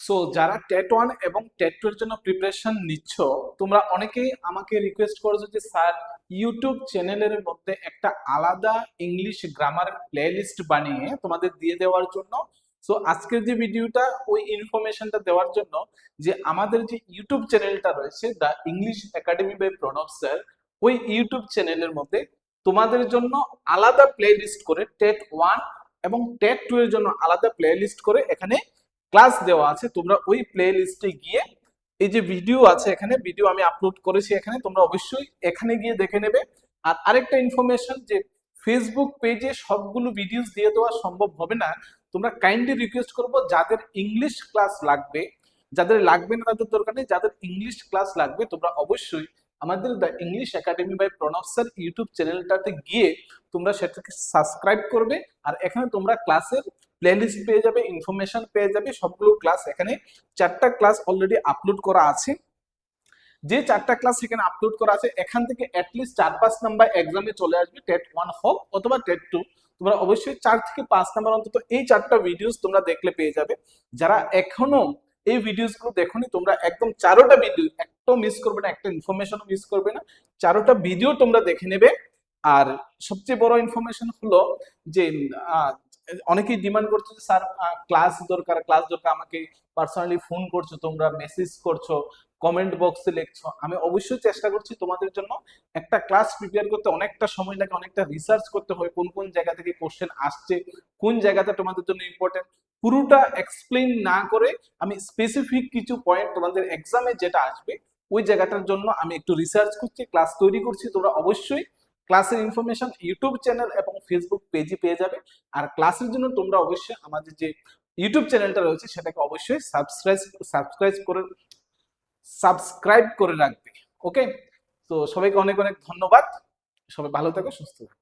So যারা TET 1 এবং TET 2 এর জন্য প্রিপারেশন নিচ্ছ, তোমরা অনেকেই আমাকে রিকোয়েস্ট করেছো যে স্যার ইউটিউব চ্যানেলের মধ্যে একটা আলাদা ইংলিশ গ্রামার প্লেলিস্ট বানিয়ে তোমাদের দিয়ে দেওয়ার জন্য। সো আজকের যে ভিডিওটা ওই ইনফরমেশনটা দেওয়ার জন্য যে আমাদের যে ইউটিউব চ্যানেলটা রয়েছে the English academy by Pranab sir, ওই ইউটিউব চ্যানেলের মধ্যে তোমাদের জন্য আলাদা প্লেলিস্ট করে টেট 1 এবং টেট 2 এর জন্য আলাদা প্লেলিস্ট করে এখানে ক্লাস দেওয়া আছে। তোমরা ওই প্লে লিস্টে গিয়ে এই যে ভিডিও আছে, এখানে ভিডিও আমি আপলোড করেছি, এখানে তোমরা অবশ্যই এখানে গিয়ে দেখে নেবে। আর আরেকটা ইনফরমেশন যে ফেসবুক পেজে সবগুলো ভিডিওস দিয়ে দেওয়া সম্ভব হবে না। তোমরা কাইন্ডলি রিকোয়েস্ট করবো যাদের ইংলিশ ক্লাস লাগবে, যাদের লাগবে না তাদের দরকার নেই, যাদের ইংলিশ ক্লাস লাগবে তোমরা অবশ্যই আমাদের the English academy by Pranab sir YouTube চ্যানেলটাতে গিয়ে তোমরা সেটাকে সাবস্ক্রাইব করবে। আর এখানে তোমরা ক্লাসের প্লেলিস্ট পেয়ে যাবে, ইনফরমেশন পেয়ে যাবে, সবগুলো ক্লাস এখানে 4টা ক্লাস অলরেডি আপলোড করা আছে। যে 4টা ক্লাস এখানে আপলোড করা আছে এখান থেকে অ্যাটলিস্ট 4-5 নাম্বার এক্সামে চলে আসবে, টেট 1 হোক অথবা টেট 2। তোমরা অবশ্যই 4 থেকে 5 নাম্বার অন্তত এই 4টা ভিডিওস তোমরা দেখলে পেয়ে যাবে। যারা এখনো এই ভিডিওস গুলো দেখোনি, তোমরা একদম 4টা ভিডিও একটাও মিস করবে না, একটা ইনফরমেশনও মিস করবে না, 4টা ভিডিও তোমরা দেখে নেবে। আর সবচেয়ে বড় ইনফরমেশন হলো যে অনেকেই ডিমান্ড করছে যে স্যার ক্লাস দরকার, ক্লাস দরকার, আমাকে পার্সোনালি ফোন করছো, তোমরা মেসেজ করছো, কমেন্ট বক্সে লিখছো। আমি অবশ্যই চেষ্টা করছি তোমাদের জন্য। একটা ক্লাস প্রিপেয়ার করতে অনেকটা সময় লাগে, অনেকটা রিসার্চ করতে হয়, কোন কোন জায়গা থেকে কোশ্চেন আসছে, কোন জায়গাটা তোমাদের জন্য ইম্পর্টেন্ট, পুরোটা এক্সপ্লেইন না করে আমি স্পেসিফিক কিছু পয়েন্ট তোমাদের এক্সামে যেটা আসবে ওই জায়গাটার জন্য আমি একটু রিসার্চ করছি, ক্লাস তৈরি করছি। তোমরা অবশ্যই ক্লাসের ইনফরমেশন ইউটিউব চ্যানেল এবং ফেসবুক পেজে পেয়ে যাবে। আর ক্লাসের জন্য তোমরা অবশ্যই আমাদের যে ইউটিউব চ্যানেলটা রয়েছে সেটাকে অবশ্যই সাবস্ক্রাইব করে রাখবে। ওকে, তো সবাইকে অনেক অনেক ধন্যবাদ। সবাই ভালো থাকো, সুস্থ থাকো।